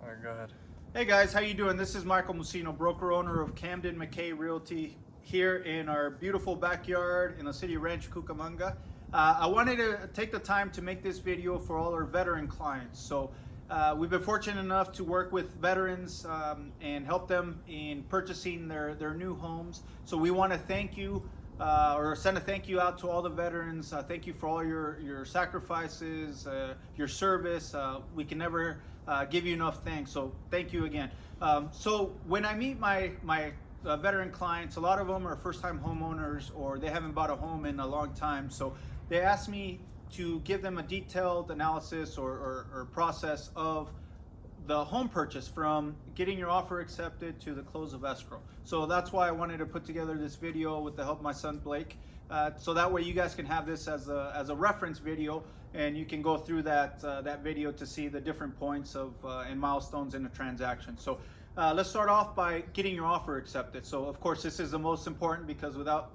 All right, go ahead. Hey guys, how you doing? This is Michael Mucino, broker owner of Camden McKay Realty here in our beautiful backyard in the city of Rancho Cucamonga. I wanted to take the time to make this video for all our veteran clients. So we've been fortunate enough to work with veterans and help them in purchasing their new homes. So we want to thank you or send a thank you out to all the veterans. Thank you for all your sacrifices, your service. We can never give you enough thanks. So thank you again. So when I meet my veteran clients, a lot of them are first-time homeowners or they haven't bought a home in a long time. So they ask me to give them a detailed analysis or process of the home purchase from getting your offer accepted to the close of escrow. So that's why I wanted to put together this video with the help of my son Blake. So that way you guys can have this as a reference video and you can go through that video to see the different points of and milestones in the transaction. So let's start off by getting your offer accepted. So of course this is the most important because without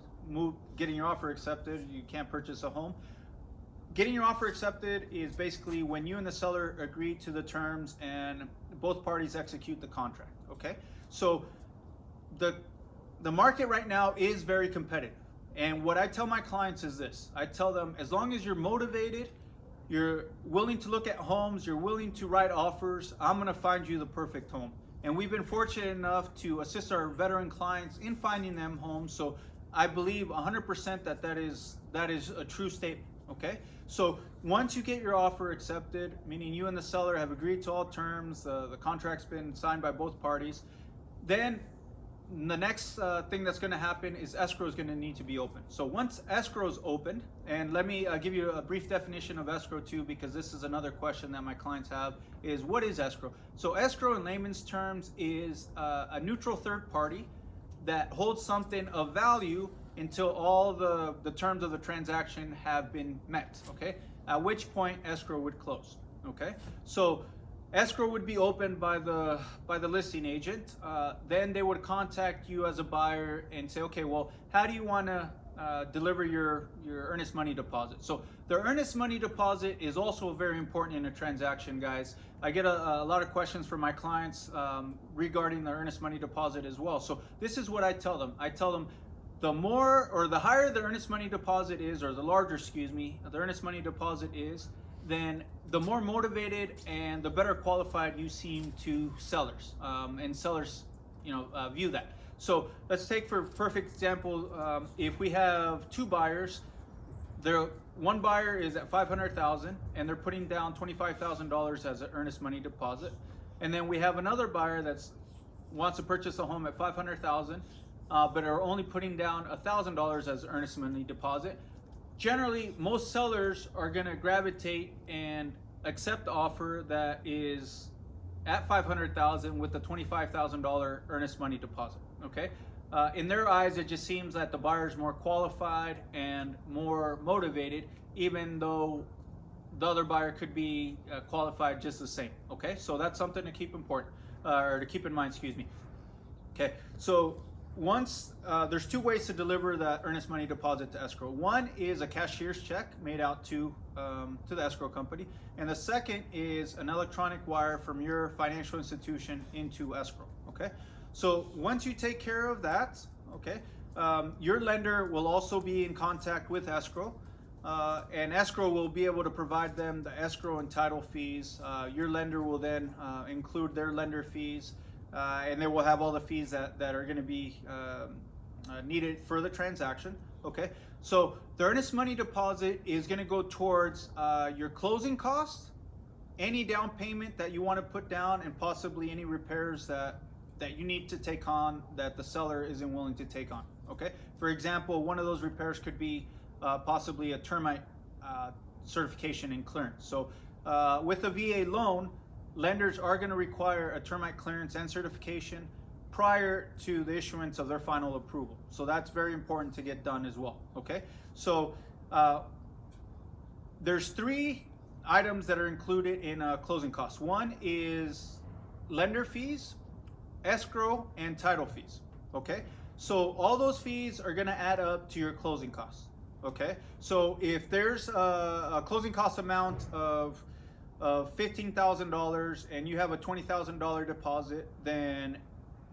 getting your offer accepted, you can't purchase a home. Getting your offer accepted is basically when you and the seller agree to the terms and both parties execute the contract, okay? So the market right now is very competitive. And what I tell my clients is this. I tell them, as long as you're motivated, you're willing to look at homes, you're willing to write offers, I'm gonna find you the perfect home. And we've been fortunate enough to assist our veteran clients in finding them homes. So I believe 100% that is a true statement. Okay, so once you get your offer accepted, meaning you and the seller have agreed to all terms, the contract's been signed by both parties, then the next thing that's going to happen is escrow is going to need to be open. So once escrow is opened, and let me give you a brief definition of escrow too, because this is another question that my clients have, is what is escrow? So escrow in layman's terms is a neutral third party that holds something of value until all the terms of the transaction have been met, okay? At which point escrow would close, okay? So escrow would be opened by the listing agent. Then they would contact you as a buyer and say, okay, well, how do you want to deliver your earnest money deposit? So the earnest money deposit is also very important in a transaction, guys. I get a lot of questions from my clients regarding the earnest money deposit as well. So this is what I tell them. I tell them, the more or the higher the earnest money deposit is, or the larger, excuse me, the earnest money deposit is, then the more motivated and the better qualified you seem to sellers, and sellers, view that. So let's take for perfect example, if we have two buyers, one buyer is at $500,000 and they're putting down $25,000 as an earnest money deposit, and then we have another buyer that wants to purchase a home at $500,000. But are only putting down $1,000 as earnest money deposit. Generally, most sellers are going to gravitate and accept the offer that is at $500,000 with the $25,000 earnest money deposit. Okay, in their eyes, it just seems that the buyer is more qualified and more motivated, even though the other buyer could be qualified just the same. Okay, so that's something to keep in mind. Excuse me. Okay, so once there's two ways to deliver that earnest money deposit to escrow. One is a cashier's check made out to the escrow company, and the second is an electronic wire from your financial institution into escrow. Okay, so once you take care of that, okay, your lender will also be in contact with escrow, and escrow will be able to provide them the escrow and title fees. Your lender will then include their lender fees. And they will have all the fees that are going to be needed for the transaction. Okay, so the earnest money deposit is going to go towards your closing costs, any down payment that you want to put down, and possibly any repairs that you need to take on that the seller isn't willing to take on. Okay, for example, one of those repairs could be possibly a termite certification and clearance. So with a VA loan, lenders are going to require a termite clearance and certification prior to the issuance of their final approval. So that's very important to get done as well. Okay, so there's three items that are included in closing costs. One is lender fees, escrow, and title fees. Okay, so all those fees are going to add up to your closing costs. Okay, so if there's a closing cost amount of of $15,000 and you have a $20,000 deposit, then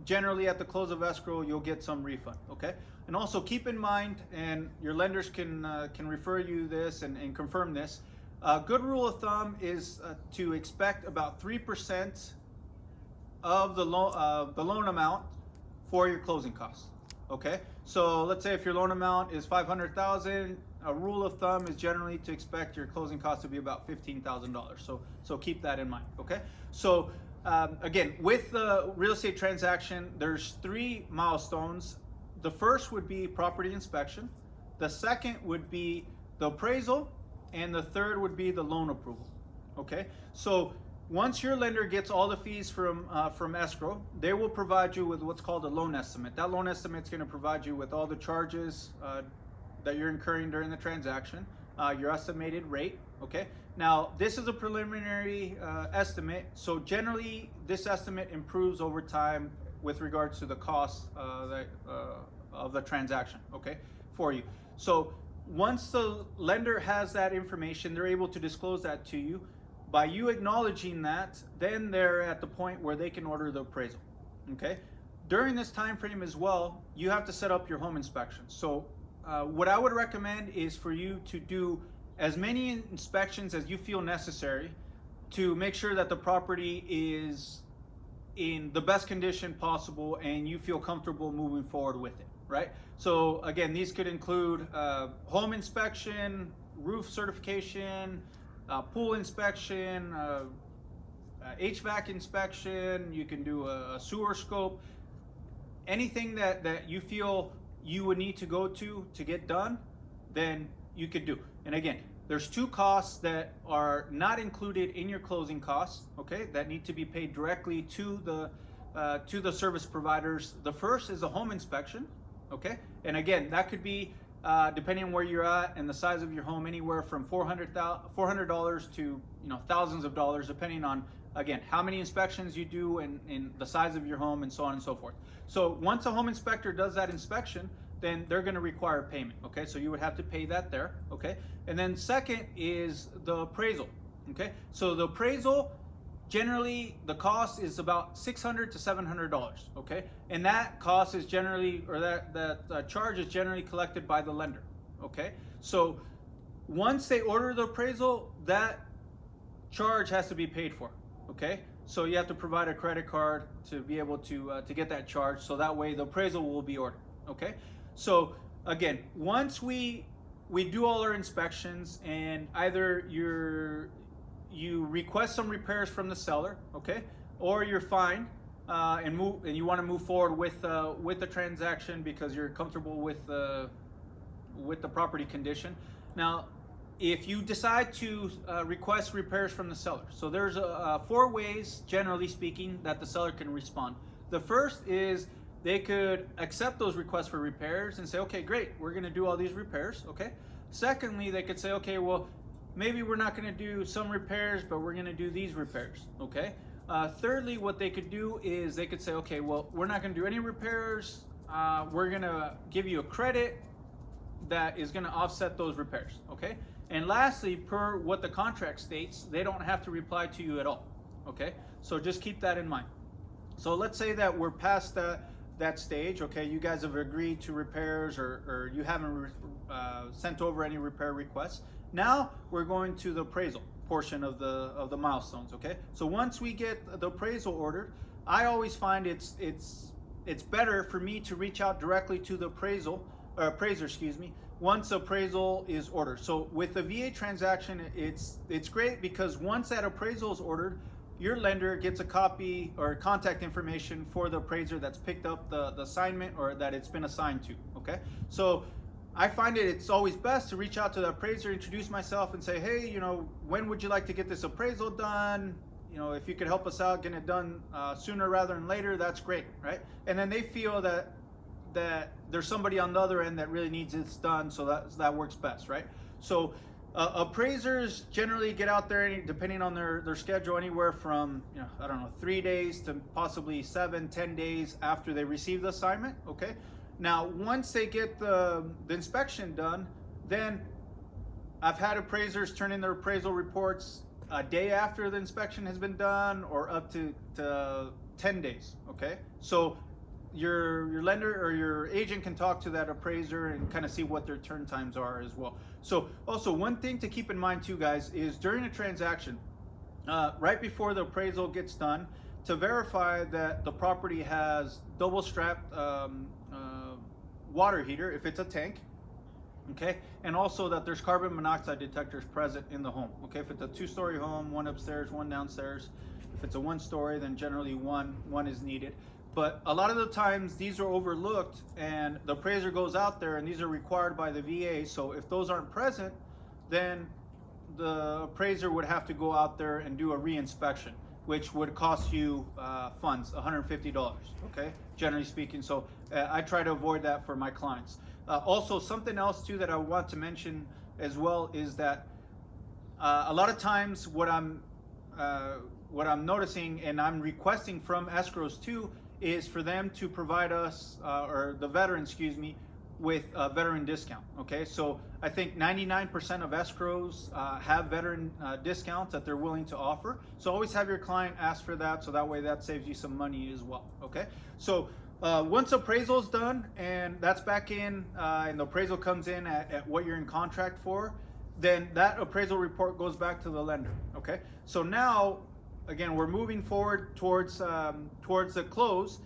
generally at the close of escrow you'll get some refund. Okay, and also keep in mind, and your lenders can refer you this and confirm this. A good rule of thumb is to expect about 3% of the loan amount for your closing costs. Okay, so let's say if your loan amount is $500,000, a rule of thumb is generally to expect your closing costs to be about $15,000. So keep that in mind. Okay, so again, with the real estate transaction, there's 3 milestones. The first would be property inspection, the second would be the appraisal, and the third would be the loan approval. Okay, so once your lender gets all the fees from escrow, they will provide you with what's called a loan estimate. That loan estimate is going to provide you with all the charges that you're incurring during the transaction, your estimated rate. Okay, now this is a preliminary estimate, so generally this estimate improves over time with regards to the cost of the transaction, okay, for you. So once the lender has that information, they're able to disclose that to you. By you acknowledging that, then they're at the point where they can order the appraisal. Okay, during this time frame as well, you have to set up your home inspection. So what I would recommend is for you to do as many inspections as you feel necessary to make sure that the property is in the best condition possible and you feel comfortable moving forward with it, right? So again, these could include home inspection, roof certification, pool inspection, HVAC inspection. You can do a sewer scope. Anything that you feel you would need to go to get done, then you could do. And again, there's 2 costs that are not included in your closing costs, okay, that need to be paid directly to the service providers. The first is a home inspection, okay, and again, that could be depending on where you're at and the size of your home, anywhere from $400 to thousands of dollars, depending on, again, how many inspections you do and the size of your home and so on and so forth. So once a home inspector does that inspection, then they're going to require payment. Okay, so you would have to pay that there. Okay, and then second is the appraisal. Okay, so the appraisal, generally the cost is about $600 to $700. Okay, and that cost is generally, or that charge is generally collected by the lender. Okay, so once they order the appraisal, that charge has to be paid for. Okay, so you have to provide a credit card to be able to get that charge, so that way the appraisal will be ordered. Okay, so again, once we do all our inspections and either you request some repairs from the seller, okay, or you're fine and you want to move forward with the transaction because you're comfortable with the property condition. Now, if you decide to request repairs from the seller, so there's 4 ways, generally speaking, that the seller can respond. The first is they could accept those requests for repairs and say, okay, great, we're going to do all these repairs. Okay. Secondly, they could say, okay, well, maybe we're not going to do some repairs, but we're going to do these repairs. Okay. Thirdly, what they could do is they could say, okay, well, we're not going to do any repairs. We're going to give you a credit that is going to offset those repairs. Okay. And lastly, per what the contract states, they don't have to reply to you at all. Okay. So just keep that in mind. So let's say that we're past that stage. Okay, you guys have agreed to repairs, or you haven't sent over any repair requests. Now we're going to the appraisal portion of the milestones. Okay, so once we get the appraisal ordered, I always find it's better for me to reach out directly to the appraiser, excuse me, once appraisal is ordered. So with the VA transaction, it's great because once that appraisal is ordered, your lender gets a copy or contact information for the appraiser that's picked up the assignment or that it's been assigned to. Okay, so I find it's always best to reach out to the appraiser, introduce myself, and say, hey, when would you like to get this appraisal done? If you could help us out, getting it done sooner rather than later, that's great, right? And then they feel that there's somebody on the other end that really needs this done, so that works best, right? So appraisers generally get out there, depending on their schedule, anywhere from 3 days to possibly 7-10 days after they receive the assignment. Okay, now once they get the inspection done, then I've had appraisers turn in their appraisal reports a day after the inspection has been done, or up to 10 days. Okay, so your lender or your agent can talk to that appraiser and kind of see what their turn times are as well. So also, one thing to keep in mind too, guys, is during a transaction, right before the appraisal gets done, to verify that the property has double strapped water heater if it's a tank, okay, and also that there's carbon monoxide detectors present in the home. Okay, if it's a 2-story home, one upstairs, one downstairs. If it's a 1-story, then generally one is needed. But a lot of the times these are overlooked, and the appraiser goes out there, and these are required by the VA. So if those aren't present, then the appraiser would have to go out there and do a re-inspection, which would cost you funds, $150, okay, generally speaking. So I try to avoid that for my clients. Also, something else too that I want to mention as well is that a lot of times what I'm noticing and I'm requesting from escrows too is for them to provide us, or the veteran, excuse me, with a veteran discount. Okay, so I think 99% of escrows have veteran discounts that they're willing to offer. So always have your client ask for that, so that way that saves you some money as well. Okay, so once appraisal is done and that's back in, and the appraisal comes in at what you're in contract for, then that appraisal report goes back to the lender. Okay, so now again we're moving forward towards the close.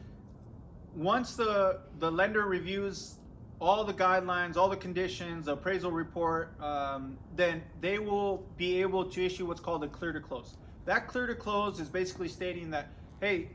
Once the lender reviews all the guidelines, all the conditions, the appraisal report, then they will be able to issue what's called a clear to close. That clear to close is basically stating that, hey,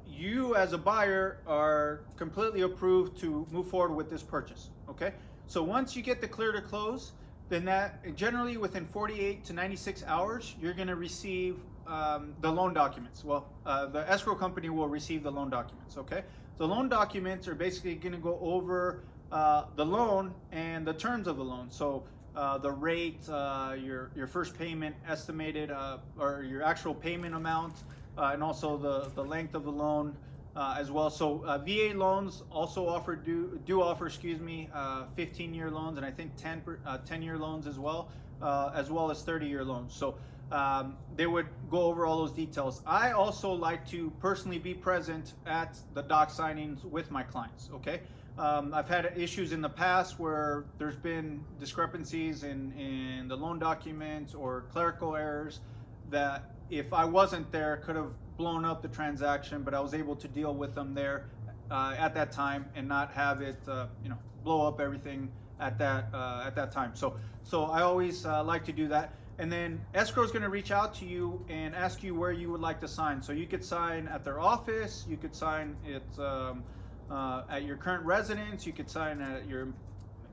you as a buyer are completely approved to move forward with this purchase. Okay, so once you get the clear to close, then that generally within 48 to 96 hours, you're going to receive the loan documents. Well, the escrow company will receive the loan documents. Okay, the loan documents are basically going to go over the loan and the terms of the loan. So the rate, your first payment estimated, or your actual payment amount, and also the length of the loan as well. So VA loans also do offer 15-year loans, and I think 10-year loans as well as 30-year loans. So they would go over all those details. I also like to personally be present at the doc signings with my clients. Okay. I've had issues in the past where there's been discrepancies in the loan documents or clerical errors that if I wasn't there could have blown up the transaction, but I was able to deal with them there at that time and not have it blow up everything at that time. So I always like to do that. And then escrow is going to reach out to you and ask you where you would like to sign. So you could sign at their office, you could sign it at your current residence, you could sign at your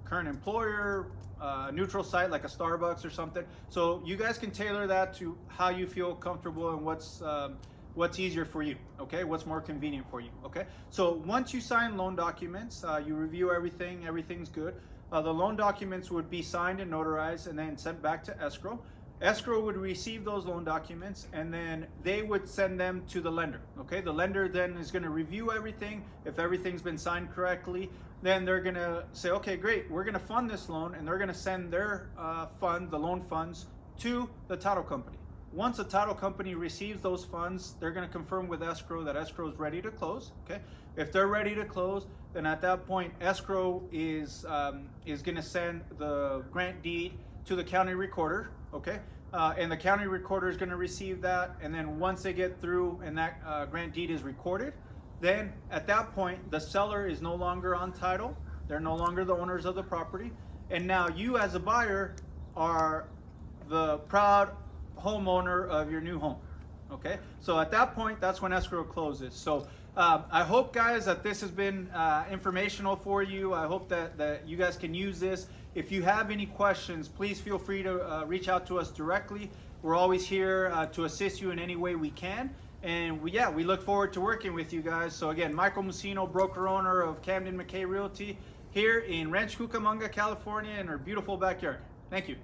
current employer, a neutral site like a Starbucks or something. So you guys can tailor that to how you feel comfortable and what's easier for you. Okay, what's more convenient for you. Okay, so once you sign loan documents, you review everything's good. The loan documents would be signed and notarized and then sent back to escrow. Escrow would receive those loan documents and then they would send them to the lender. Okay, the lender then is going to review everything. If everything's been signed correctly, then they're going to say, okay, great, we're going to fund this loan, and they're going to send their the loan funds, to the title company. Once the title company receives those funds, they're going to confirm with escrow that escrow is ready to close. Okay, if they're ready to close, then at that point escrow is going to send the grant deed to the county recorder. Okay, and the county recorder is going to receive that, and then once they get through and that grant deed is recorded, then at that point the seller is no longer on title. They're no longer the owners of the property, and now you as a buyer are the proud homeowner of your new home. Okay, so at that point, that's when escrow closes. So I hope, guys, that this has been informational for you. I hope that you guys can use this. If you have any questions, please feel free to reach out to us directly. We're always here to assist you in any way we can. And we look forward to working with you guys. So again, Michael Mucino, broker owner of Camden McKay Realty, here in Rancho Cucamonga, California, in our beautiful backyard. Thank you.